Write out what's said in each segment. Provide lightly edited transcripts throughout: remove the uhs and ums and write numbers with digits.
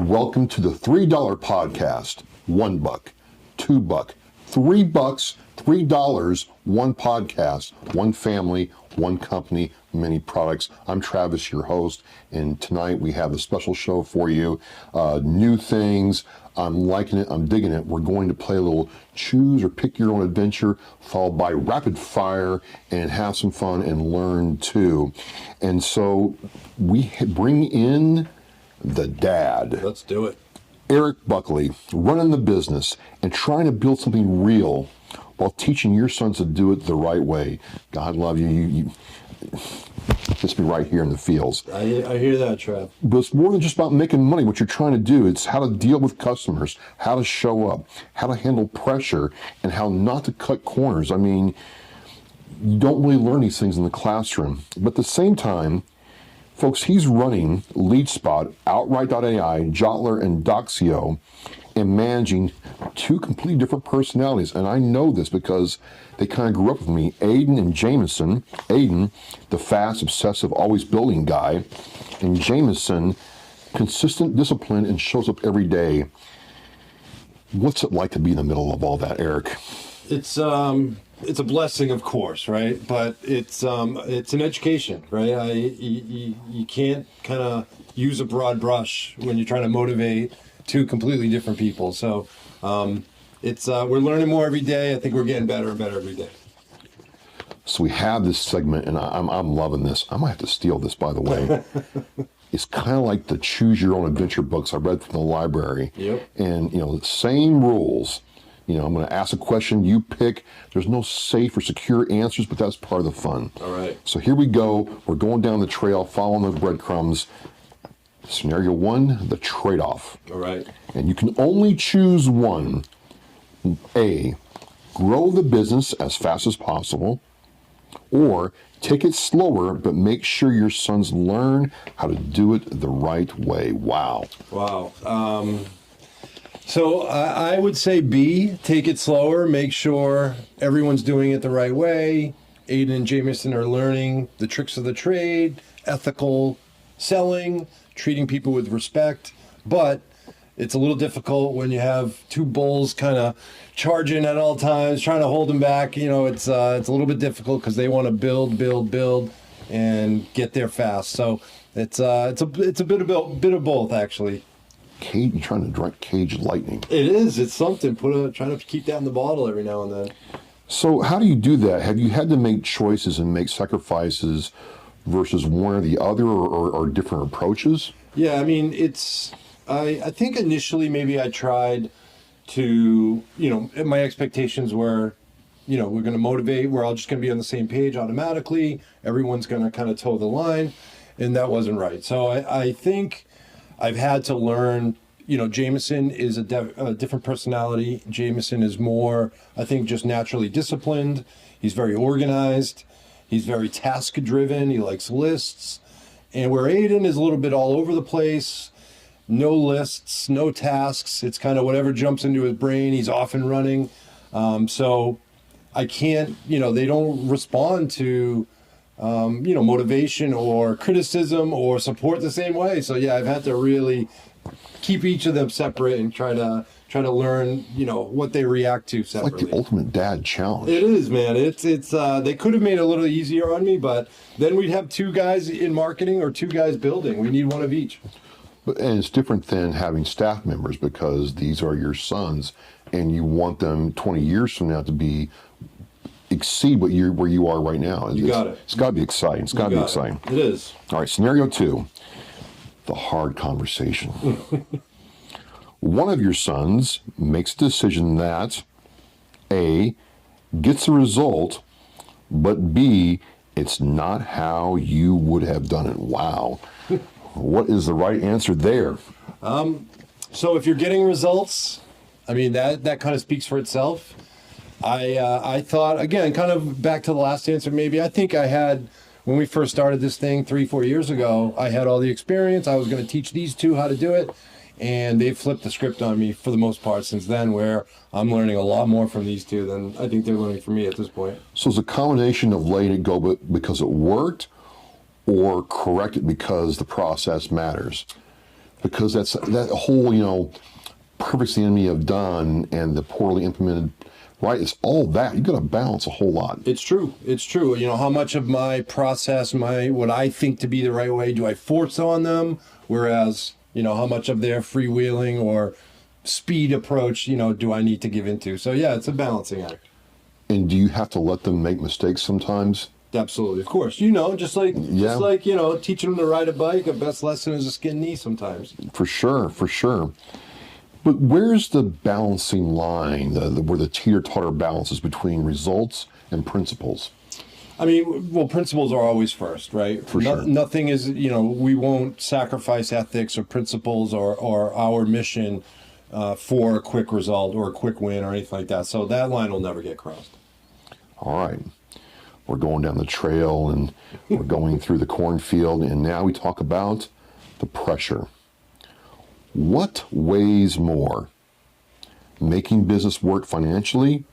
Welcome to the $3 podcast. $1, $2, $3, $3, one podcast, one family, one company, many products. I'm Travis, your host, and tonight we have a special show for you. New things. I'm liking it. I'm digging it. We're going to play a little choose or pick your own adventure, followed by rapid fire, and have some fun and learn too. And so we bring in the dad. Let's do it. Eric Buckley, running the business and trying to build something real while teaching your sons to do it the right way. God love you. You hits me right here in the feels. I hear that, Trev. But it's more than just about making money. What you're trying to do, it's how to deal with customers, how to show up, how to handle pressure, and how not to cut corners. I mean, you don't really learn these things in the classroom. But at the same time, folks, he's running LeadSpot, Outwrite.ai, Jottler, and Docsio, and managing two completely different personalities. And I know this because they kind of grew up with me. Aidan and Jameson. Aidan, the fast, obsessive, always building guy. And Jameson, consistent, disciplined, and shows up every day. What's it like to be in the middle of all that, Eric? It's a blessing, of course, right? But it's an education, right? You can't kind of use a broad brush when you're trying to motivate two completely different people. So we're learning more every day. I think we're getting better and better every day. So we have this segment, and I'm loving this. I might have to steal this, by the way. It's kind of like the choose your own adventure books I read from the library. Yep. And, the same rules. I'm going to ask a question, you pick. There's no safe or secure answers, but that's part of the fun. All right. So here we go. We're going down the trail, following the breadcrumbs. Scenario 1, the trade-off. All right. And you can only choose one. A, grow the business as fast as possible, or take it slower, but make sure your sons learn how to do it the right way. Wow. Wow. So I would say B, take it slower, make sure everyone's doing it the right way. Aidan and Jameson are learning the tricks of the trade, ethical selling, treating people with respect, but it's a little difficult when you have two bulls kind of charging at all times, trying to hold them back. It's a little bit difficult because they want to build, and get there fast. So it's a bit of both, actually. You're trying to direct cage lightning. It is. It's something. Trying to keep that in the bottle every now and then. So how do you do that? Have you had to make choices and make sacrifices versus one or the other, or different approaches? Yeah, I mean, I think initially maybe I tried to, my expectations were, we're going to motivate. We're all just going to be on the same page automatically. Everyone's going to kind of toe the line. And that wasn't right. So I think I've had to learn, Jameson is a different personality. Jameson is more, I think, just naturally disciplined. He's very organized. He's very task-driven. He likes lists. And where Aidan is a little bit all over the place, no lists, no tasks. It's kind of whatever jumps into his brain, he's off and running. So I can't, they don't respond to motivation or criticism or support the same way. So yeah, I've had to really keep each of them separate and try to learn, what they react to separately. It's like the ultimate dad challenge. It is, man. It's they could have made it a little easier on me, but then we'd have two guys in marketing or two guys building. We need one of each. And it's different than having staff members, because these are your sons and you want them 20 years from now to exceed where you are right now. You got it. It's got to be exciting. It's got to be exciting. It is. All right, scenario 2, the hard conversation. One of your sons makes a decision that A, gets a result, but B, it's not how you would have done it. Wow. What is the right answer there? So if you're getting results, I mean, that kind of speaks for itself. I thought, again, kind of back to the last answer, maybe, I think I had, when we first started this thing 3-4 years ago, I had all the experience. I was going to teach these two how to do it. And they've flipped the script on me for the most part since then, where I'm learning a lot more from these two than I think they're learning from me at this point. So it's a combination of letting it go because it worked, or correct it because the process matters? because that's that whole, perfect's the enemy of done and the poorly implemented, right? It's all that. You got to balance a whole lot. It's true. It's true. How much of my process, what I think to be the right way, do I force on them? Whereas, how much of their freewheeling or speed approach, do I need to give into? So yeah, it's a balancing act. And do you have to let them make mistakes sometimes? Absolutely, of course. Just like teaching them to ride a bike, a best lesson is a skinned knee sometimes. For sure, for sure. But where's the balancing line, where the teeter-totter balances between results and principles? Principles are always first, right? For sure. Nothing is, we won't sacrifice ethics or principles or our mission for a quick result or a quick win or anything like that. So that line will never get crossed. All right. We're going down the trail and we're going through the cornfield, and now we talk about the pressure. What weighs more? Making business work financially,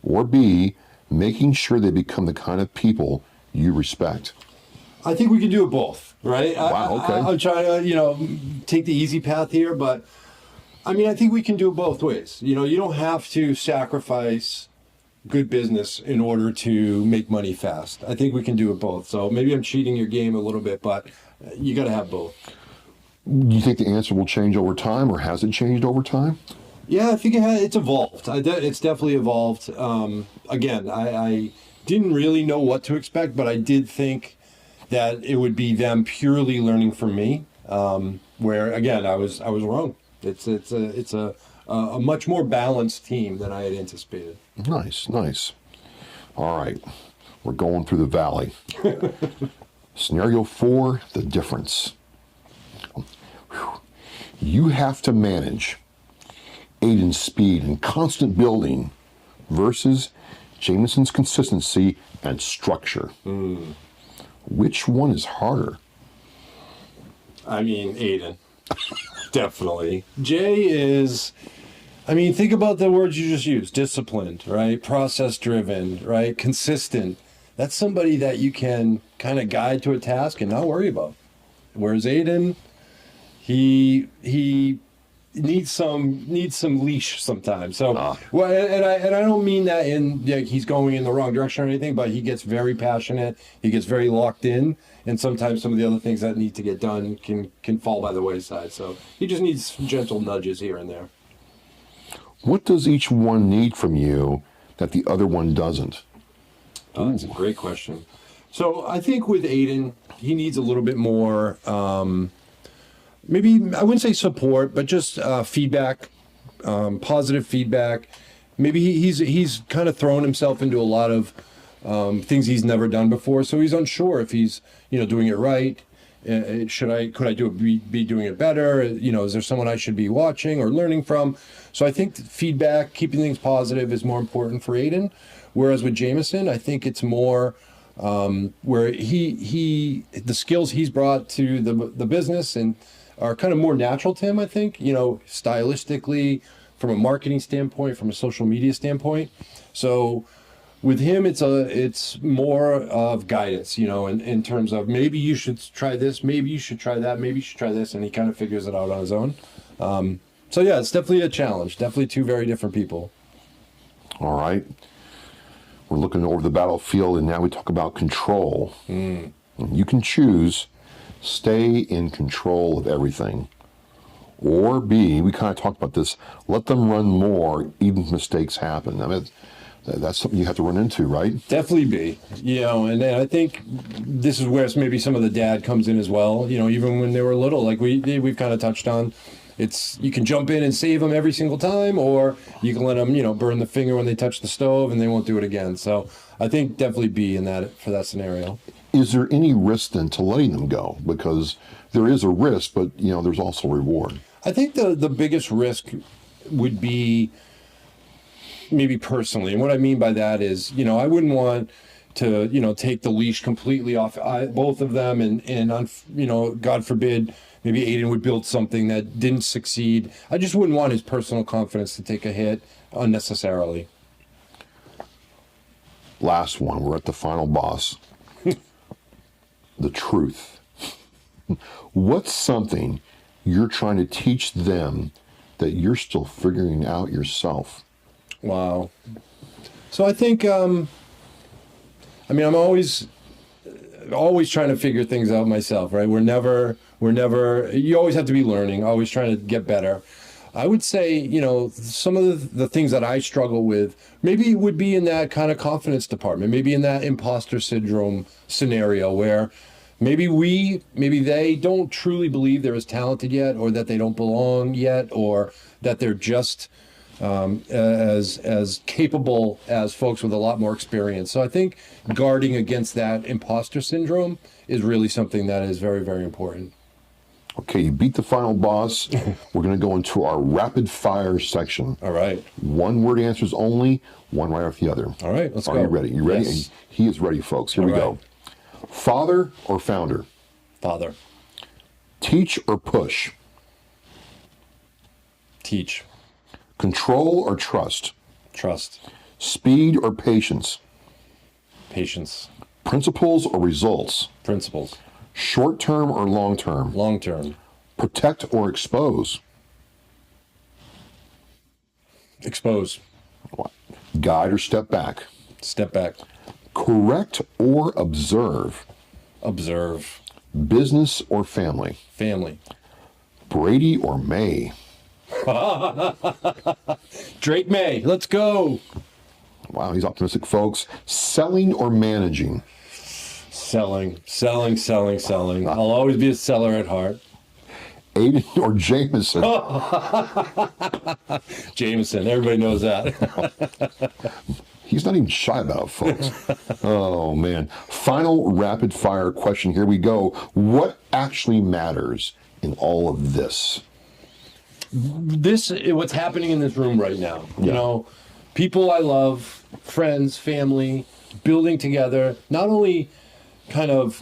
or B, making sure they become the kind of people you respect? I think we can do it both, right? Wow, okay. I'm trying to, take the easy path here, but I think we can do it both ways. You don't have to sacrifice good business in order to make money fast. I think we can do it both. So maybe I'm cheating your game a little bit, but you got to have both. Do you think the answer will change over time, or has it changed over time? Yeah, I think it's evolved. It's definitely evolved. Again, I didn't really know what to expect, but I did think that it would be them purely learning from me. Where again, I was wrong. It's a much more balanced team than I had anticipated. Nice. All right, we're going through the valley. Scenario 4, the difference. Whew. You have to manage Aidan's speed and constant building versus Jameson's consistency and structure. Which one is harder? Aidan. Definitely. Jay is, think about the words you just used. Disciplined, right? Process driven, right? Consistent. That's somebody that you can kind of guide to a task and not worry about. Whereas Aidan, he needs some leash sometimes. So, and I don't mean that in he's going in the wrong direction or anything, but he gets very passionate. He gets very locked in, and sometimes some of the other things that need to get done can fall by the wayside. So he just needs some gentle nudges here and there. What does each one need from you that the other one doesn't? That's a great question. So I think with Aidan, he needs a little bit more. Maybe I wouldn't say support, but just feedback, positive feedback. Maybe he's kind of thrown himself into a lot of things he's never done before, so he's unsure if he's doing it right. Could I be doing it better? Is there someone I should be watching or learning from? So I think feedback, keeping things positive, is more important for Aidan. Whereas with Jameson, I think it's more where the skills he's brought to the business and are kind of more natural to him, I think, stylistically, from a marketing standpoint, from a social media standpoint. So with him, it's more of guidance, in terms of maybe you should try this, maybe you should try that, maybe you should try this, and he kind of figures it out on his own. So yeah, it's definitely a challenge, definitely two very different people. All right. We're looking over the battlefield, and now we talk about control. You can choose stay in control of everything, or B, we kind of talked about this, let them run more even if mistakes happen. That's something you have to run into, right? Definitely B. And I think this is where maybe some of the dad comes in as well. Even when they were little, like we've kind of touched on, it's you can jump in and save them every single time, or you can let them, burn the finger when they touch the stove and they won't do it again. So I think definitely B for that scenario. Is there any risk then to letting them go? Because there is a risk, but there's also a reward. I think the biggest risk would be maybe personally, and what I mean by that is, I wouldn't want to, take the leash completely off both of them, and God forbid, maybe Aidan would build something that didn't succeed. I just wouldn't want his personal confidence to take a hit unnecessarily. Last one, we're at the final boss. The truth. What's something you're trying to teach them that you're still figuring out yourself. Wow. So I think, I'm always trying to figure things out myself, right? We're never, you always have to be learning, always trying to get better. I would say, some of the things that I struggle with maybe would be in that kind of confidence department, maybe in that imposter syndrome scenario where maybe they don't truly believe they're as talented yet, or that they don't belong yet, or that they're just as capable as folks with a lot more experience. So I think guarding against that imposter syndrome is really something that is very, very important. Okay, you beat the final boss. We're going to go into our rapid fire section. All right. One word answers only, one right after the other. All right, let's go. Are you ready? You ready? Yes. He is ready, folks. Here we go. Father or founder? Father. Teach or push? Teach. Control or trust? Trust. Speed or patience? Patience. Principles or results? Principles. Short term or long term? Long term. Protect or expose? Expose. Guide or step back? Step back. Correct or observe? Observe. Business or family? Family. Brady or May? Drake May. Let's go. Wow, he's optimistic, folks. Selling or managing? Selling. I'll always be a seller at heart. Aidan or Jameson? Jameson. Everybody knows that. He's not even shy about it, folks. Oh, man. Final rapid fire question. Here we go. What actually matters in all of this? What's happening in this room right now. Yeah. People I love, friends, family, building together, not only kind of,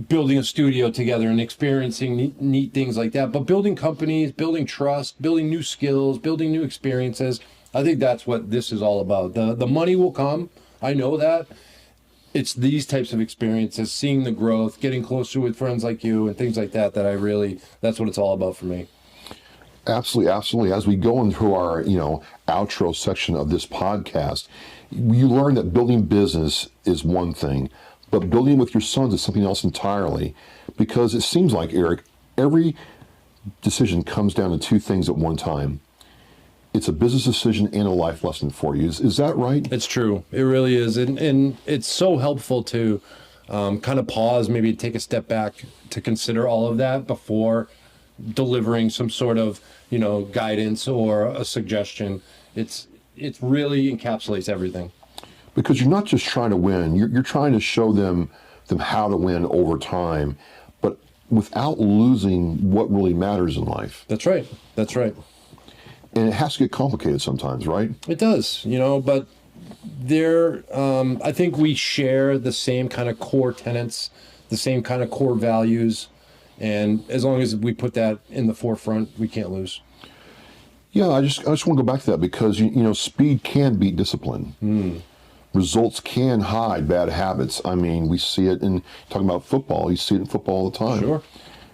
building a studio together and experiencing neat things like that, but building companies, building trust, building new skills, building new experiences. I think that's what this is all about. The money will come. I know that. It's these types of experiences, seeing the growth, getting closer with friends like you and things like that, that's what it's all about for me. Absolutely, absolutely. As we go into our, outro section of this podcast, you learn that building business is one thing, but building with your sons is something else entirely. Because it seems like, Eric, every decision comes down to two things at one time. It's a business decision and a life lesson for you. Is that right? It's true. It really is. And it's so helpful to kind of pause, maybe take a step back to consider all of that before delivering some sort of, guidance or a suggestion. It really encapsulates everything. Because you're not just trying to win. You're trying to show them how to win over time, but without losing what really matters in life. That's right. And it has to get complicated sometimes, right? It does, but I think we share the same kind of core tenets, the same kind of core values. And as long as we put that in the forefront, we can't lose. Yeah, I just want to go back to that because, speed can beat discipline. Results can hide bad habits. I mean, we see it in talking about football. You see it in football all the time. Sure.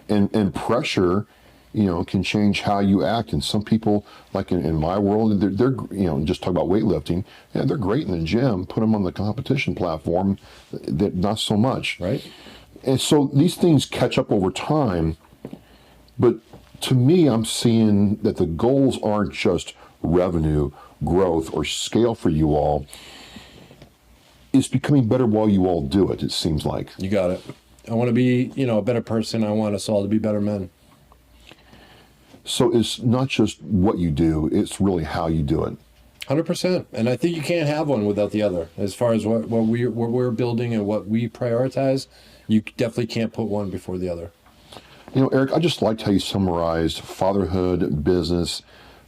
And pressure, can change how you act. And some people, like in my world, they're just talk about weightlifting. Yeah, they're great in the gym. Put them on the competition platform, that not so much. Right. And so these things catch up over time. But to me, I'm seeing that the goals aren't just revenue, growth, or scale for you all. It's becoming better while you all do it, it seems like. You got it. I want to be, a better person. I want us all to be better men. So it's not just what you do, it's really how you do it. 100%. And I think you can't have one without the other. As far as what we're building and what we prioritize, you definitely can't put one before the other. Eric, I just liked how you summarized fatherhood, business,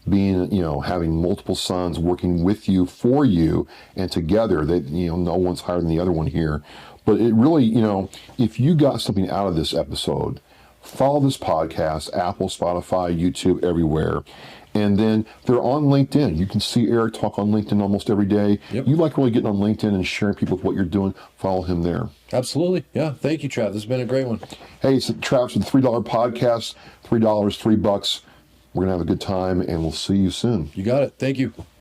being, having multiple sons working with you, for you, and together. That, no one's higher than the other one here. But it really, if you got something out of this episode, follow this podcast, Apple, Spotify, YouTube, everywhere. And then they're on LinkedIn. You can see Eric talk on LinkedIn almost every day. Yep. You like really getting on LinkedIn and sharing people with what you're doing, follow him there. Absolutely. Yeah. Thank you, Trav. This has been a great one. Hey, it's Travis with the $3 podcast. $3, $3. We're going to have a good time, and we'll see you soon. You got it. Thank you.